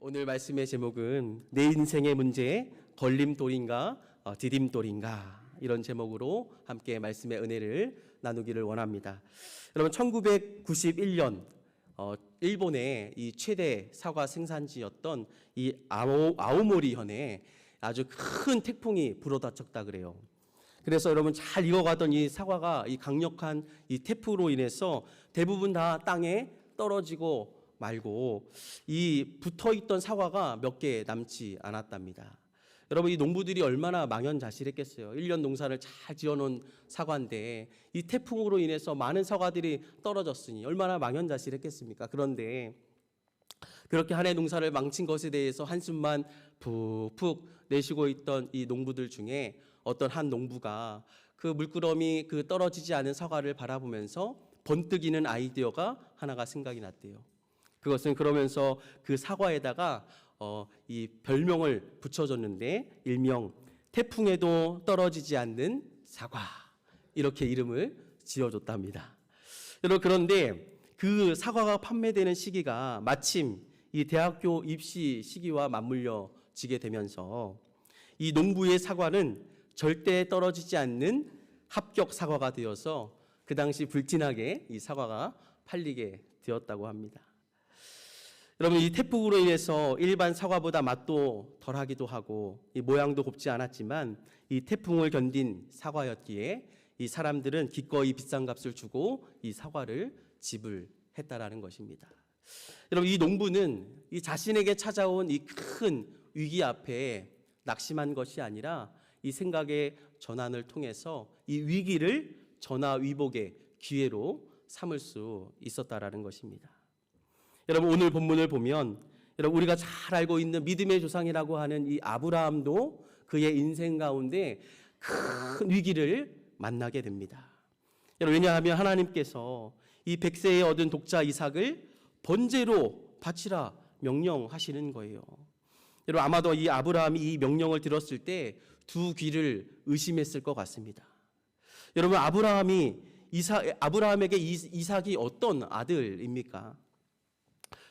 오늘 말씀의 제목은 내 인생의 문제 걸림돌인가 디딤돌인가 이런 제목으로 함께 말씀의 은혜를 나누기를 원합니다. 여러분 1991년 일본의 이 최대 사과 생산지였던 이 아오모리 현에 아주 큰 태풍이 불어닥쳤다 그래요. 그래서 여러분 잘 익어가던 이 사과가 이 강력한 이 태풍으로 인해서 대부분 다 땅에 떨어지고 말고 이 붙어있던 사과가 몇 개 남지 않았답니다. 여러분 이 농부들이 얼마나 망연자실했겠어요. 1년 농사를 잘 지어놓은 사과인데 이 태풍으로 인해서 많은 사과들이 떨어졌으니 얼마나 망연자실했겠습니까? 그런데 그렇게 한 해 농사를 망친 것에 대해서 한숨만 푹푹 내쉬고 있던 이 농부들 중에 어떤 한 농부가 그 물끄러미 그 떨어지지 않은 사과를 바라보면서 번뜩이는 아이디어가 하나가 생각이 났대요. 그것은 그러면서 그 사과에다가 이 별명을 붙여줬는데 일명 태풍에도 떨어지지 않는 사과 이렇게 이름을 지어줬답니다. 여러분 그런데 그 사과가 판매되는 시기가 마침 이 대학교 입시 시기와 맞물려지게 되면서 이 농부의 사과는 절대 떨어지지 않는 합격 사과가 되어서 그 당시 불티나게 이 사과가 팔리게 되었다고 합니다. 여러분 이 태풍으로 인해서 일반 사과보다 맛도 덜하기도 하고 이 모양도 곱지 않았지만 이 태풍을 견딘 사과였기에 이 사람들은 기꺼이 비싼 값을 주고 이 사과를 지불했다라는 것입니다. 여러분 이 농부는 이 자신에게 찾아온 이 큰 위기 앞에 낙심한 것이 아니라 이 생각의 전환을 통해서 이 위기를 전화위복의 기회로 삼을 수 있었다라는 것입니다. 여러분 오늘 본문을 보면 여러분 우리가 잘 알고 있는 믿음의 조상이라고 하는 이 아브라함도 그의 인생 가운데 큰 위기를 만나게 됩니다. 여러분 왜냐하면 하나님께서 이 100세에 얻은 독자 이삭을 번제로 바치라 명령하시는 거예요. 여러분 아마도 이 아브라함이 이 명령을 들었을 때 두 귀를 의심했을 것 같습니다. 여러분 아브라함에게 이삭이 어떤 아들입니까?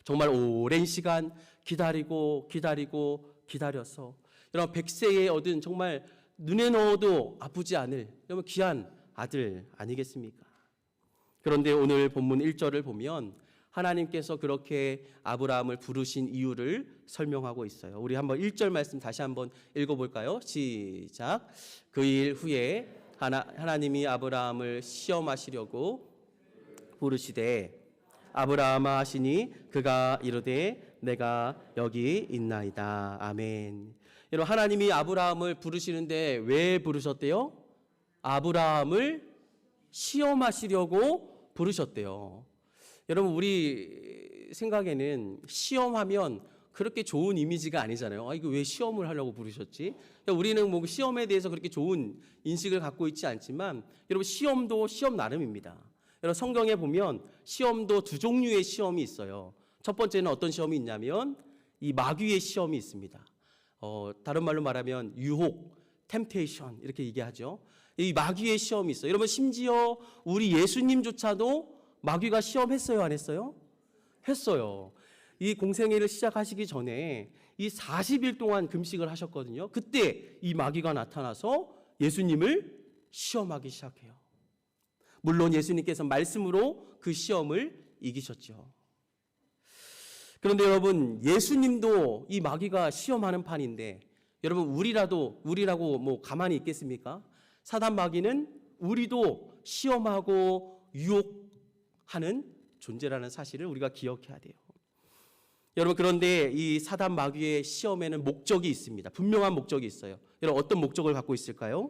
정말 오랜 시간 기다려서 여러분 100세에 얻은 정말 눈에 넣어도 아프지 않을 여러분 귀한 아들 아니겠습니까? 그런데 오늘 본문 1절을 보면 하나님께서 그렇게 아브라함을 부르신 이유를 설명하고 있어요. 우리 한번 1절 말씀 다시 한번 읽어볼까요? 시작. 그 일 후에 하나님이 아브라함을 시험하시려고 부르시되 아브라함아 하시니 그가 이르되 내가 여기 있나이다. 아멘. 여러분 하나님이 아브라함을 부르시는데 왜 부르셨대요? 아브라함을 시험하시려고 부르셨대요. 여러분 우리 생각에는 시험하면 그렇게 좋은 이미지가 아니잖아요. 이거 왜 시험을 하려고 부르셨지? 우리는 뭐 시험에 대해서 그렇게 좋은 인식을 갖고 있지 않지만 여러분 시험도 시험 나름입니다. 여러분 성경에 보면 시험도 두 종류의 시험이 있어요. 첫 번째는 어떤 시험이 있냐면 이 마귀의 시험이 있습니다. 다른 말로 말하면 유혹, 템테이션 이렇게 얘기하죠. 이 마귀의 시험이 있어요. 여러분 심지어 우리 예수님조차도 마귀가 시험했어요, 안 했어요? 했어요. 이 공생애를 시작하시기 전에 이 40일 동안 금식을 하셨거든요. 그때 이 마귀가 나타나서 예수님을 시험하기 시작해요. 물론 예수님께서 말씀으로 그 시험을 이기셨죠. 그런데 여러분 예수님도 이 마귀가 시험하는 판인데 여러분 우리라고 뭐 가만히 있겠습니까? 사단 마귀는 우리도 시험하고 유혹하는 존재라는 사실을 우리가 기억해야 돼요. 여러분 그런데 이 사단 마귀의 시험에는 목적이 있습니다. 분명한 목적이 있어요. 여러분 어떤 목적을 갖고 있을까요?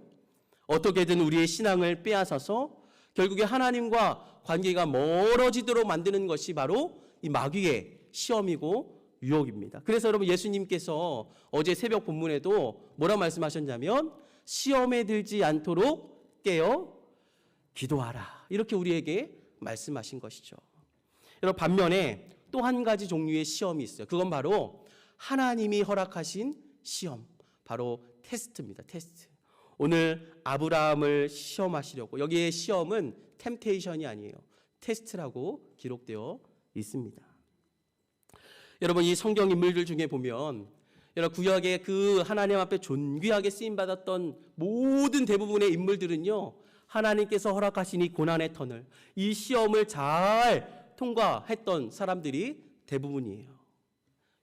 어떻게든 우리의 신앙을 빼앗아서 결국에 하나님과 관계가 멀어지도록 만드는 것이 바로 이 마귀의 시험이고 유혹입니다. 그래서 여러분 예수님께서 어제 새벽 본문에도 뭐라 말씀하셨냐면 시험에 들지 않도록 깨어 기도하라 이렇게 우리에게 말씀하신 것이죠. 여러분 반면에 또 한 가지 종류의 시험이 있어요. 그건 바로 하나님이 허락하신 시험, 바로 테스트입니다. 테스트. 오늘 아브라함을 시험하시려고 여기에 시험은 템테이션이 아니에요. 테스트라고 기록되어 있습니다. 여러분 이 성경 인물들 중에 보면 여러분 구약의 그 하나님 앞에 존귀하게 쓰임 받았던 모든 대부분의 인물들은요, 하나님께서 허락하신 이 고난의 터널, 이 시험을 잘 통과했던 사람들이 대부분이에요.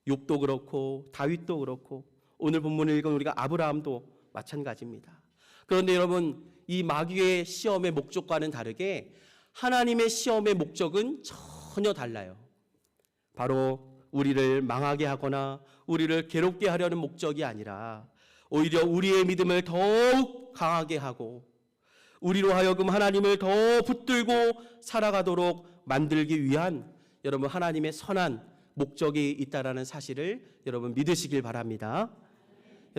욥도 그렇고 다윗도 그렇고 오늘 본문을 읽은 우리가 아브라함도 마찬가지입니다. 그런데 여러분 이 마귀의 시험의 목적과는 다르게 하나님의 시험의 목적은 전혀 달라요. 바로 우리를 망하게 하거나 우리를 괴롭게 하려는 목적이 아니라 오히려 우리의 믿음을 더욱 강하게 하고 우리로 하여금 하나님을 더 붙들고 살아가도록 만들기 위한 여러분 하나님의 선한 목적이 있다라는 사실을 여러분 믿으시길 바랍니다.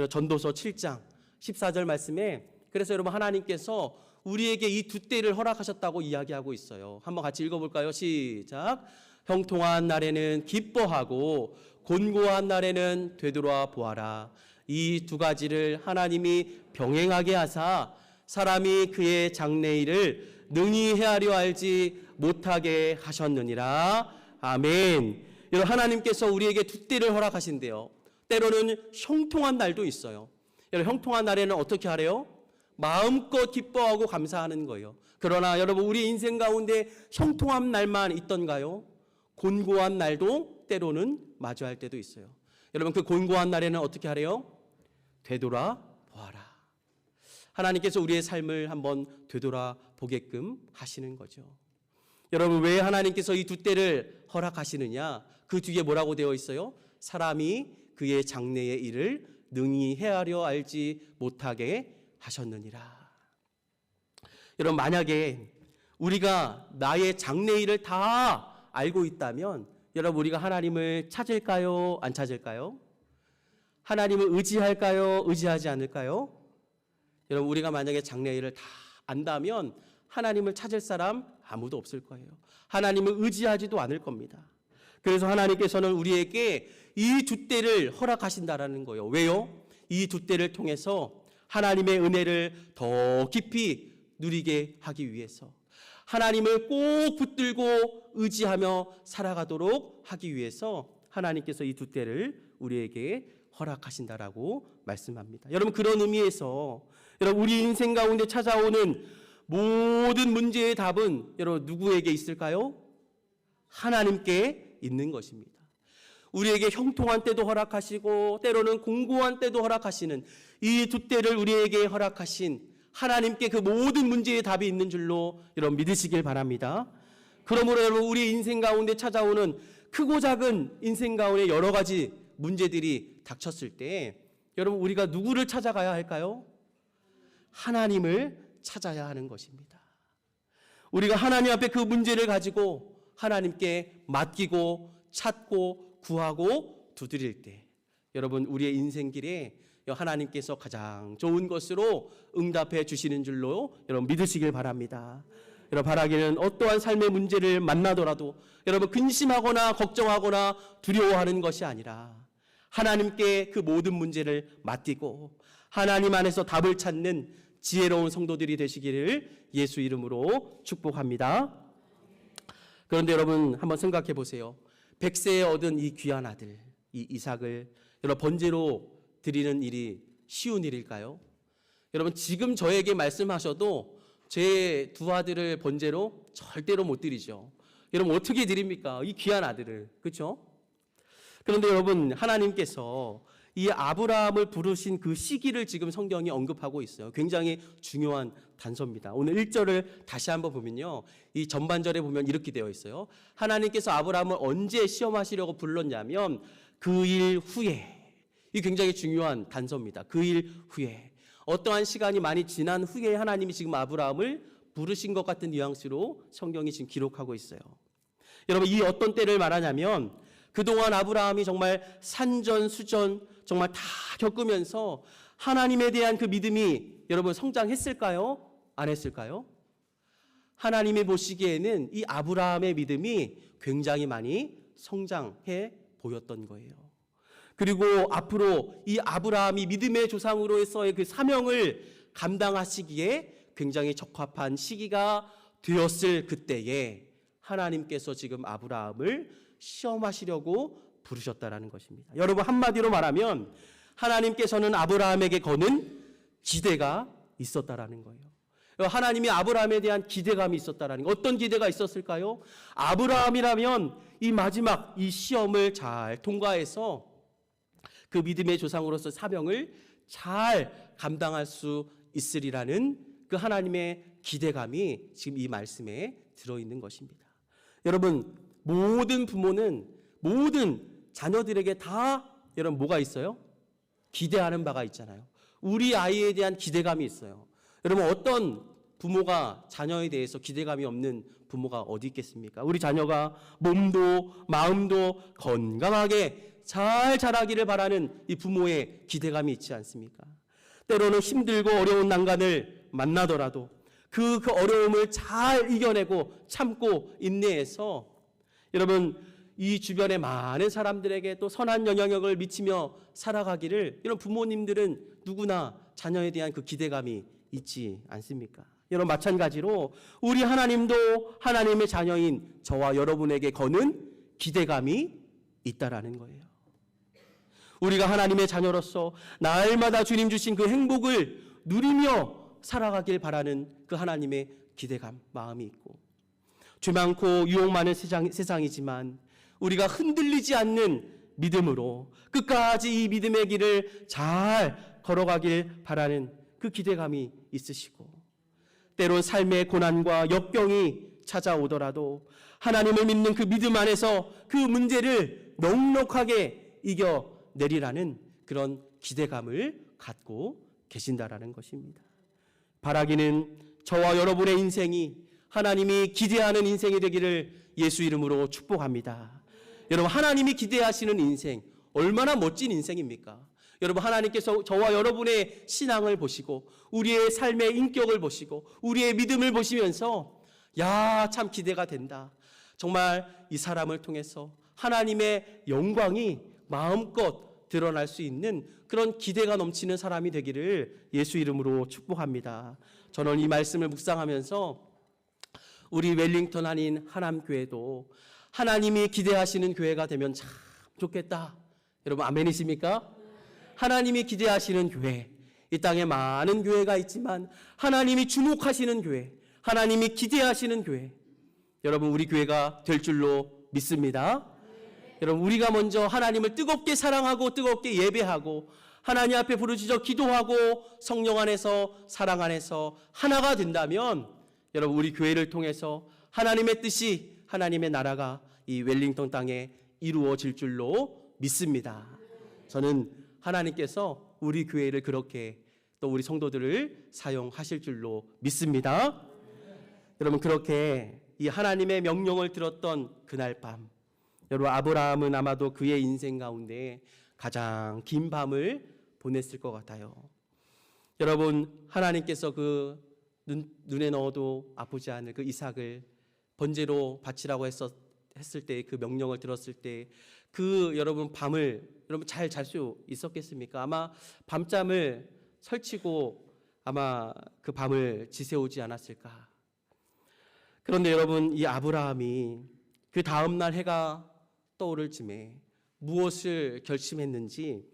전도서 7장 14절 말씀에 그래서 여러분 하나님께서 우리에게 이 두 때를 허락하셨다고 이야기하고 있어요. 한번 같이 읽어볼까요? 시작. 형통한 날에는 기뻐하고 곤고한 날에는 되돌아 보아라. 이 두 가지를 하나님이 병행하게 하사 사람이 그의 장래일을 능히 헤아려 알지 못하게 하셨느니라. 아멘. 여러분 하나님께서 우리에게 두 때를 허락하신대요. 때로는 형통한 날도 있어요. 여러분 형통한 날에는 어떻게 하래요? 마음껏 기뻐하고 감사하는 거예요. 그러나 여러분 우리 인생 가운데 형통한 날만 있던가요? 곤고한 날도 때로는 마주할 때도 있어요. 여러분 그 곤고한 날에는 어떻게 하래요? 되돌아 보아라. 하나님께서 우리의 삶을 한번 되돌아 보게끔 하시는 거죠. 여러분 왜 하나님께서 이 두 때를 허락하시느냐? 그 뒤에 뭐라고 되어 있어요? 사람이 그의 장래의 일을 능히 헤아려 알지 못하게 하셨느니라. 여러분 만약에 우리가 나의 장래의 일을 다 알고 있다면 여러분 우리가 하나님을 찾을까요? 안 찾을까요? 하나님을 의지할까요? 의지하지 않을까요? 여러분 우리가 만약에 장래의 일을 다 안다면 하나님을 찾을 사람 아무도 없을 거예요. 하나님을 의지하지도 않을 겁니다. 그래서 하나님께서는 우리에게 이 두 때를 허락하신다라는 거예요. 왜요? 이 두 때를 통해서 하나님의 은혜를 더 깊이 누리게 하기 위해서 하나님을 꼭 붙들고 의지하며 살아가도록 하기 위해서 하나님께서 이 두 때를 우리에게 허락하신다라고 말씀합니다. 여러분 그런 의미에서 여러분 우리 인생 가운데 찾아오는 모든 문제의 답은 여러분 누구에게 있을까요? 하나님께 있는 것입니다. 우리에게 형통한 때도 허락하시고 때로는 공고한 때도 허락하시는 이 두 때를 우리에게 허락하신 하나님께 그 모든 문제의 답이 있는 줄로 여러분 믿으시길 바랍니다. 그러므로 여러분 우리 인생 가운데 찾아오는 크고 작은 인생 가운데 여러 가지 문제들이 닥쳤을 때 여러분 우리가 누구를 찾아가야 할까요? 하나님을 찾아야 하는 것입니다. 우리가 하나님 앞에 그 문제를 가지고 하나님께 맡기고 찾고 구하고 두드릴 때 여러분 우리의 인생길에 하나님께서 가장 좋은 것으로 응답해 주시는 줄로 여러분 믿으시길 바랍니다. 여러분 바라기는 어떠한 삶의 문제를 만나더라도 여러분 근심하거나 걱정하거나 두려워하는 것이 아니라 하나님께 그 모든 문제를 맡기고 하나님 안에서 답을 찾는 지혜로운 성도들이 되시기를 예수 이름으로 축복합니다. 그런데 여러분 한번 생각해 보세요. 100세에 얻은 이 귀한 아들 이 이삭을 여러분 번제로 드리는 일이 쉬운 일일까요? 여러분 지금 저에게 말씀하셔도 제 두 아들을 번제로 절대로 못 드리죠. 여러분 어떻게 드립니까? 이 귀한 아들을. 그렇죠? 그런데 여러분 하나님께서 이 아브라함을 부르신 그 시기를 지금 성경이 언급하고 있어요. 굉장히 중요한 단서입니다. 오늘 1절을 다시 한번 보면요. 이 전반절에 보면 이렇게 되어 있어요. 하나님께서 아브라함을 언제 시험하시려고 불렀냐면 그 일 후에. 이 굉장히 중요한 단서입니다. 그 일 후에. 어떠한 시간이 많이 지난 후에 하나님이 지금 아브라함을 부르신 것 같은 뉘앙스로 성경이 지금 기록하고 있어요. 여러분 이 어떤 때를 말하냐면 그동안 아브라함이 정말 산전수전 정말 다 겪으면서 하나님에 대한 그 믿음이 여러분 성장했을까요? 안 했을까요? 하나님이 보시기에는 이 아브라함의 믿음이 굉장히 많이 성장해 보였던 거예요. 그리고 앞으로 이 아브라함이 믿음의 조상으로서의 그 사명을 감당하시기에 굉장히 적합한 시기가 되었을 그때에 하나님께서 지금 아브라함을 시험하시려고 부르셨다라는 것입니다. 여러분, 한마디로 말하면 하나님께서는 아브라함에게 거는 기대가 있었다라는 거예요. 하나님이 아브라함에 대한 기대감이 있었다라는 거. 어떤 기대가 있었을까요? 아브라함이라면 이 마지막 이 시험을 잘 통과해서 그 믿음의 조상으로서 사명을 잘 감당할 수 있으리라는 그 하나님의 기대감이 지금 이 말씀에 들어있는 것입니다. 여러분, 모든 부모는 모든 자녀들에게 다 여러분 뭐가 있어요? 기대하는 바가 있잖아요. 우리 아이에 대한 기대감이 있어요. 여러분, 어떤 부모가 자녀에 대해서 기대감이 없는 부모가 어디 있겠습니까? 우리 자녀가 몸도 마음도 건강하게 잘 자라기를 바라는 이 부모의 기대감이 있지 않습니까? 때로는 힘들고 어려운 난간을 만나더라도 그 어려움을 잘 이겨내고 참고 인내해서 여러분 이 주변의 많은 사람들에게 또 선한 영향력을 미치며 살아가기를 이런 부모님들은 누구나 자녀에 대한 그 기대감이 있지 않습니까? 여러분, 마찬가지로 우리 하나님도 하나님의 자녀인 저와 여러분에게 거는 기대감이 있다라는 거예요. 우리가 하나님의 자녀로서 날마다 주님 주신 그 행복을 누리며 살아가길 바라는 그 하나님의 기대감, 마음이 있고, 죄 많고 유혹 많은 세상이지만 우리가 흔들리지 않는 믿음으로 끝까지 이 믿음의 길을 잘 걸어가길 바라는 그 기대감이 있으시고, 때론 삶의 고난과 역경이 찾아오더라도 하나님을 믿는 그 믿음 안에서 그 문제를 넉넉하게 이겨내리라는 그런 기대감을 갖고 계신다라는 것입니다. 바라기는 저와 여러분의 인생이 하나님이 기대하는 인생이 되기를 예수 이름으로 축복합니다. 여러분, 하나님이 기대하시는 인생, 얼마나 멋진 인생입니까? 여러분, 하나님께서 저와 여러분의 신앙을 보시고 우리의 삶의 인격을 보시고 우리의 믿음을 보시면서 야, 참 기대가 된다. 정말 이 사람을 통해서 하나님의 영광이 마음껏 드러날 수 있는 그런 기대가 넘치는 사람이 되기를 예수 이름으로 축복합니다. 저는 이 말씀을 묵상하면서 우리 웰링턴 한인 하남교회도 하나님이 기대하시는 교회가 되면 참 좋겠다. 여러분, 아멘이십니까? 하나님이 기대하시는 교회, 이 땅에 많은 교회가 있지만 하나님이 주목하시는 교회, 하나님이 기대하시는 교회, 여러분 우리 교회가 될 줄로 믿습니다. 여러분, 우리가 먼저 하나님을 뜨겁게 사랑하고 뜨겁게 예배하고 하나님 앞에 부르짖어 기도하고 성령 안에서 사랑 안에서 하나가 된다면 여러분 우리 교회를 통해서 하나님의 뜻이, 하나님의 나라가 이 웰링턴 땅에 이루어질 줄로 믿습니다. 저는 하나님께서 우리 교회를 그렇게 또 우리 성도들을 사용하실 줄로 믿습니다. 여러분, 그렇게 이 하나님의 명령을 들었던 그날 밤, 여러분 아브라함은 아마도 그의 인생 가운데 가장 긴 밤을 보냈을 것 같아요. 여러분, 하나님께서 그 눈에 넣어도 아프지 않을 그 이삭을 번제로 바치라고 했을 때, 그 명령을 들었을 때 그 여러분 밤을 여러분 잘 잘 수 있었겠습니까? 아마 밤잠을 설치고 아마 그 밤을 지새우지 않았을까. 그런데 여러분, 이 아브라함이 그 다음 날 해가 떠오를 즈음에 무엇을 결심했는지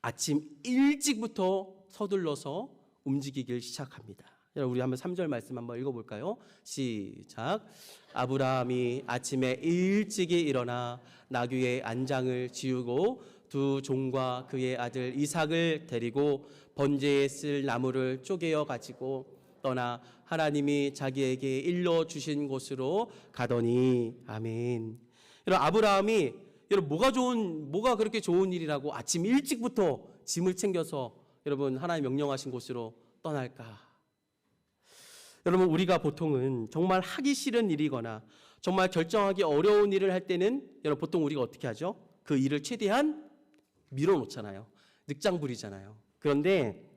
아침 일찍부터 서둘러서 움직이길 시작합니다. 우리 한번 3절 말씀 한번 읽어볼까요? 시작. 아브라함이 아침에 일찍이 일어나 나귀의 안장을 지우고 두 종과 그의 아들 이삭을 데리고 번제에 쓸 나무를 쪼개어 가지고 떠나 하나님이 자기에게 일러주신 곳으로 가더니. 아멘. 여러분, 아브라함이 여러분 뭐가 그렇게 좋은 일이라고 아침 일찍부터 짐을 챙겨서 여러분 하나님 명령하신 곳으로 떠날까? 여러분, 우리가 보통은 정말 하기 싫은 일이거나 정말 결정하기 어려운 일을 할 때는 여러분 보통 우리가 어떻게 하죠? 그 일을 최대한 밀어놓잖아요. 늑장 부리잖아요. 그런데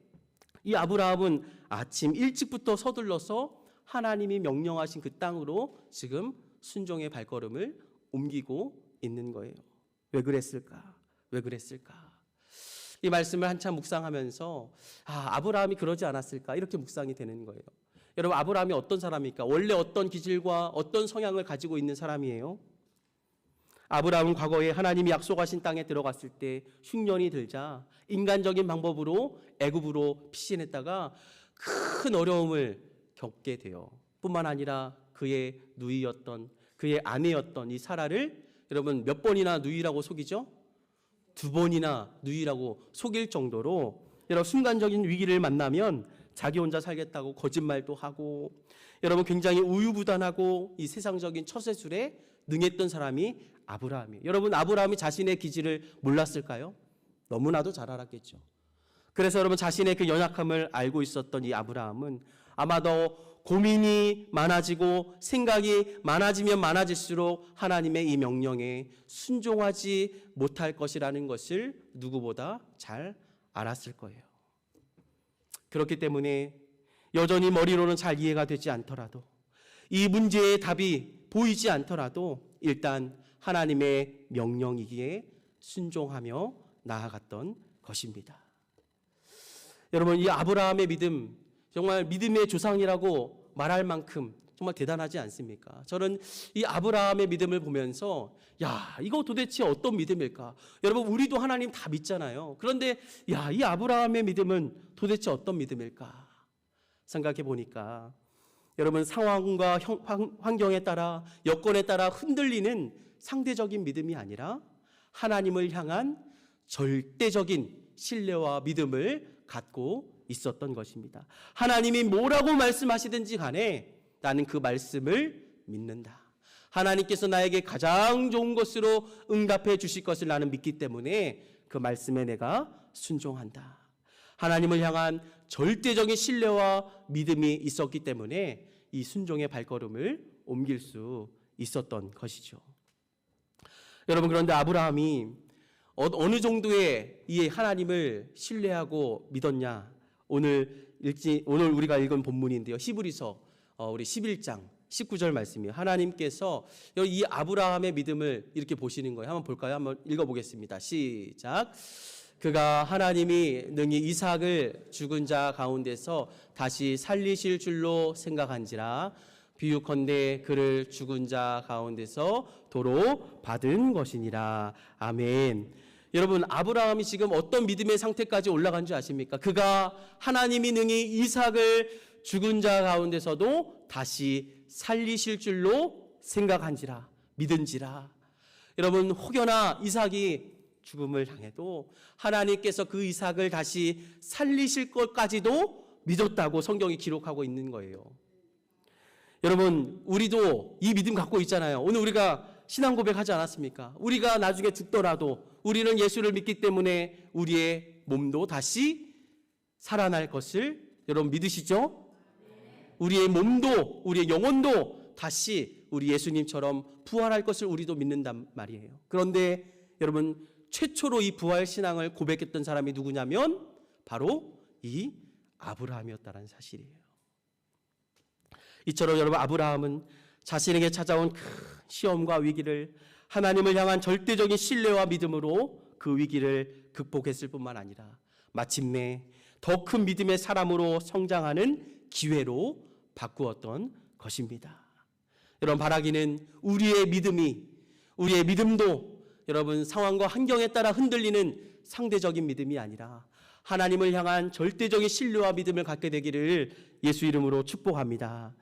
이 아브라함은 아침 일찍부터 서둘러서 하나님이 명령하신 그 땅으로 지금 순종의 발걸음을 옮기고 있는 거예요. 왜 그랬을까? 왜 그랬을까? 이 말씀을 한참 묵상하면서 아브라함이 그러지 않았을까? 이렇게 묵상이 되는 거예요. 여러분, 아브라함이 어떤 사람입니까? 원래 어떤 기질과 어떤 성향을 가지고 있는 사람이에요? 아브라함은 과거에 하나님이 약속하신 땅에 들어갔을 때 흉년이 들자 인간적인 방법으로 애굽으로 피신했다가 큰 어려움을 겪게 돼요. 뿐만 아니라 그의 누이였던, 그의 아내였던 이 사라를 여러분 몇 번이나 누이라고 속이죠? 2번이나 누이라고 속일 정도로 여러분 순간적인 위기를 만나면 자기 혼자 살겠다고 거짓말도 하고 여러분 굉장히 우유부단하고 이 세상적인 처세술에 능했던 사람이 아브라함이에요. 여러분 아브라함이 자신의 기질을 몰랐을까요? 너무나도 잘 알았겠죠. 그래서 여러분 자신의 그 연약함을 알고 있었던 이 아브라함은 아마 더 고민이 많아지고 생각이 많아지면 많아질수록 하나님의 이 명령에 순종하지 못할 것이라는 것을 누구보다 잘 알았을 거예요. 그렇기 때문에 여전히 머리로는 잘 이해가 되지 않더라도 이 문제의 답이 보이지 않더라도 일단 하나님의 명령이기에 순종하며 나아갔던 것입니다. 여러분 이 아브라함의 믿음 정말 믿음의 조상이라고 말할 만큼 정말 대단하지 않습니까? 저는 이 아브라함의 믿음을 보면서 야 이거 도대체 어떤 믿음일까? 여러분 우리도 하나님 다 믿잖아요. 그런데 야 이 아브라함의 믿음은 도대체 어떤 믿음일까? 생각해 보니까 여러분 상황과 환경에 따라 여건에 따라 흔들리는 상대적인 믿음이 아니라 하나님을 향한 절대적인 신뢰와 믿음을 갖고 있었던 것입니다. 하나님이 뭐라고 말씀하시든지 간에 나는 그 말씀을 믿는다. 하나님께서 나에게 가장 좋은 것으로 응답해 주실 것을 나는 믿기 때문에 그 말씀에 내가 순종한다. 하나님을 향한 절대적인 신뢰와 믿음이 있었기 때문에 이 순종의 발걸음을 옮길 수 있었던 것이죠. 여러분 그런데 아브라함이 어느 정도의 이 하나님을 신뢰하고 믿었냐? 오늘 우리가 읽은 본문인데요. 히브리서 우리 11장 19절 말씀이에요. 하나님께서 이 아브라함의 믿음을 이렇게 보시는 거예요. 한번 볼까요? 한번 읽어보겠습니다. 시작. 그가 하나님이 능히 이삭을 죽은 자 가운데서 다시 살리실 줄로 생각한지라 비유컨대 그를 죽은 자 가운데서 도로 받은 것이니라. 아멘. 여러분 아브라함이 지금 어떤 믿음의 상태까지 올라간 줄 아십니까? 그가 하나님이 능히 이삭을 죽은 자 가운데서도 다시 살리실 줄로 생각한지라 믿은지라. 여러분 혹여나 이삭이 죽음을 향해도 하나님께서 그 이삭을 다시 살리실 것까지도 믿었다고 성경이 기록하고 있는 거예요. 여러분 우리도 이 믿음 갖고 있잖아요. 오늘 우리가 신앙 고백하지 않았습니까? 우리가 나중에 죽더라도 우리는 예수를 믿기 때문에 우리의 몸도 다시 살아날 것을 여러분 믿으시죠? 우리의 몸도 우리의 영혼도 다시 우리 예수님처럼 부활할 것을 우리도 믿는단 말이에요. 그런데 여러분 최초로 이 부활 신앙을 고백했던 사람이 누구냐면 바로 이 아브라함이었다는 사실이에요. 이처럼 여러분 아브라함은 자신에게 찾아온 큰 시험과 위기를 하나님을 향한 절대적인 신뢰와 믿음으로 그 위기를 극복했을 뿐만 아니라 마침내 더 큰 믿음의 사람으로 성장하는 기회로 바꾸었던 것입니다. 여러분 바라기는 우리의 믿음도 여러분 상황과 환경에 따라 흔들리는 상대적인 믿음이 아니라 하나님을 향한 절대적인 신뢰와 믿음을 갖게 되기를 예수 이름으로 축복합니다.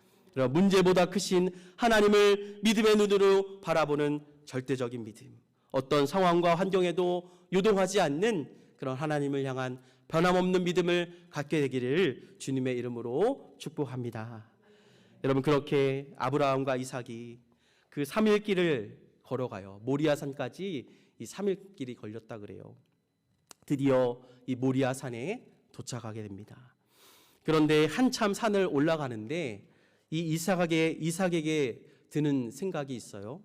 문제보다 크신 하나님을 믿음의 눈으로 바라보는 절대적인 믿음, 어떤 상황과 환경에도 요동하지 않는 그런 하나님을 향한 변함없는 믿음을 갖게 되기를 주님의 이름으로 축복합니다. 여러분 그렇게 아브라함과 이삭이 그 3일 길을 걸어가요. 모리아산까지 이 3일 길이 걸렸다 그래요. 드디어 이 모리아산에 도착하게 됩니다. 그런데 한참 산을 올라가는데 이 이삭에게 드는 생각이 있어요.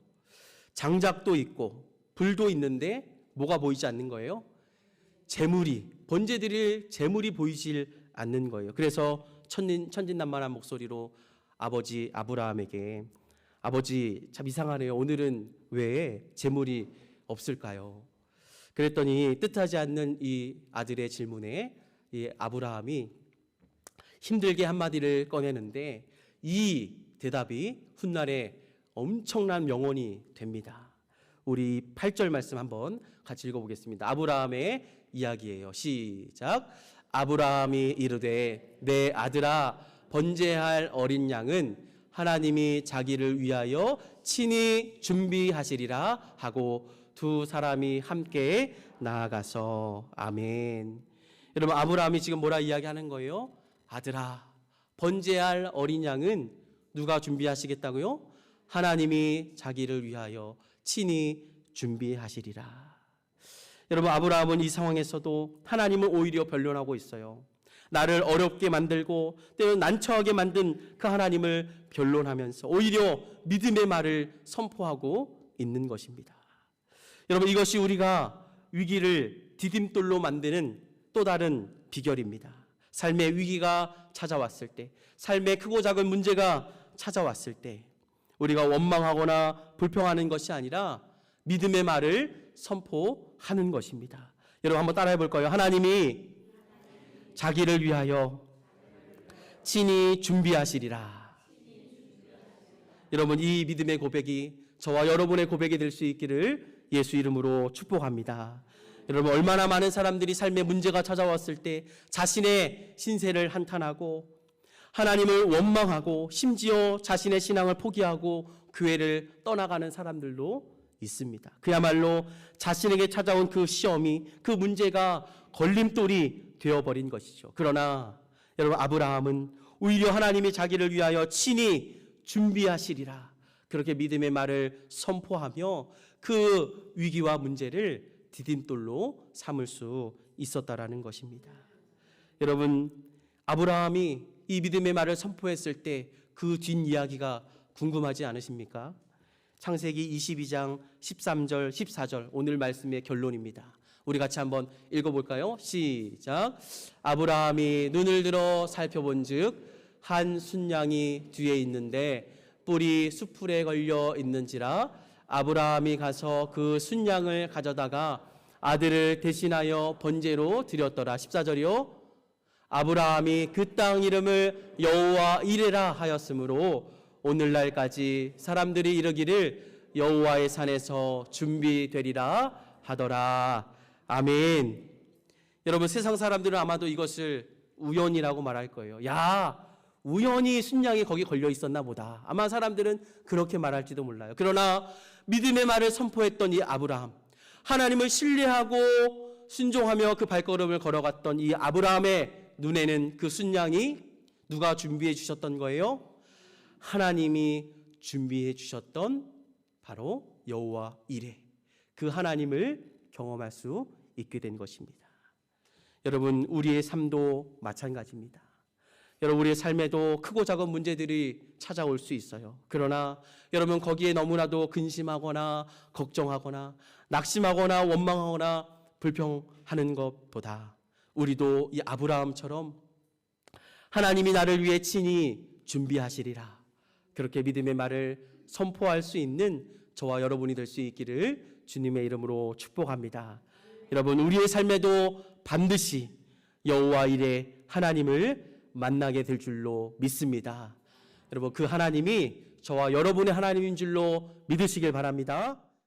장작도 있고 불도 있는데 뭐가 보이지 않는 거예요? 번제드릴 재물이 보이질 않는 거예요. 그래서 천진난만한 목소리로 아버지 아브라함에게 아버지 참 이상하네요. 오늘은 왜 재물이 없을까요? 그랬더니 뜻하지 않는 이 아들의 질문에 이 아브라함이 힘들게 한마디를 꺼내는데 이 대답이 훗날에 엄청난 명언이 됩니다. 우리 8절 말씀 한번 같이 읽어보겠습니다. 아브라함의 이야기예요. 시작. 아브라함이 이르되 내 아들아 번제할 어린 양은 하나님이 자기를 위하여 친히 준비하시리라 하고 두 사람이 함께 나아가서 아멘. 여러분 아브라함이 지금 뭐라 이야기하는 거예요? 아들아 번제할 어린 양은 누가 준비하시겠다고요? 하나님이 자기를 위하여 친히 준비하시리라. 여러분 아브라함은 이 상황에서도 하나님을 오히려 변론하고 있어요. 나를 어렵게 만들고 때로는 난처하게 만든 그 하나님을 변론하면서 오히려 믿음의 말을 선포하고 있는 것입니다. 여러분 이것이 우리가 위기를 디딤돌로 만드는 또 다른 비결입니다. 삶의 위기가 찾아왔을 때, 삶의 크고 작은 문제가 찾아왔을 때 우리가 원망하거나 불평하는 것이 아니라 믿음의 말을 선포하는 것입니다. 여러분 한번 따라해 볼까요? 하나님이 자기를 위하여 친히 준비하시리라. 여러분 이 믿음의 고백이 저와 여러분의 고백이 될 수 있기를 예수 이름으로 축복합니다. 여러분 얼마나 많은 사람들이 삶의 문제가 찾아왔을 때 자신의 신세를 한탄하고 하나님을 원망하고 심지어 자신의 신앙을 포기하고 교회를 떠나가는 사람들도 있습니다. 그야말로 자신에게 찾아온 그 시험이 그 문제가 걸림돌이 되어버린 것이죠. 그러나 여러분 아브라함은 오히려 하나님이 자기를 위하여 친히 준비하시리라 그렇게 믿음의 말을 선포하며 그 위기와 문제를 디딤돌로 삼을 수 있었다라는 것입니다. 여러분 아브라함이 이 믿음의 말을 선포했을 때 그 뒷이야기가 궁금하지 않으십니까? 창세기 22장 13절 14절 오늘 말씀의 결론입니다. 우리 같이 한번 읽어볼까요? 시작. 아브라함이 눈을 들어 살펴본즉 한 순양이 뒤에 있는데 뿔이 수풀에 걸려 있는지라 아브라함이 가서 그 순양을 가져다가 아들을 대신하여 번제로 드렸더라. 14절이요. 아브라함이 그 땅 이름을 여호와 이레라 하였으므로 오늘날까지 사람들이 이르기를 여호와의 산에서 준비되리라 하더라. 아멘. 여러분 세상 사람들은 아마도 이것을 우연이라고 말할 거예요. 야, 우연히 순양이 거기 걸려 있었나 보다. 아마 사람들은 그렇게 말할지도 몰라요. 그러나 믿음의 말을 선포했던 이 아브라함, 하나님을 신뢰하고 순종하며 그 발걸음을 걸어갔던 이 아브라함의 눈에는 그 순양이 누가 준비해 주셨던 거예요? 하나님이 준비해 주셨던 바로 여호와 이레, 그 하나님을 경험할 수 있게 된 것입니다. 여러분 우리의 삶도 마찬가지입니다. 여러분 우리의 삶에도 크고 작은 문제들이 찾아올 수 있어요. 그러나 여러분 거기에 너무나도 근심하거나 걱정하거나 낙심하거나 원망하거나 불평하는 것보다 우리도 이 아브라함처럼 하나님이 나를 위해 친히 준비하시리라 그렇게 믿음의 말을 선포할 수 있는 저와 여러분이 될 수 있기를 주님의 이름으로 축복합니다. 여러분 우리의 삶에도 반드시 여호와 이레 하나님을 만나게 될 줄로 믿습니다. 여러분 그 하나님이 저와 여러분의 하나님인 줄로 믿으시길 바랍니다.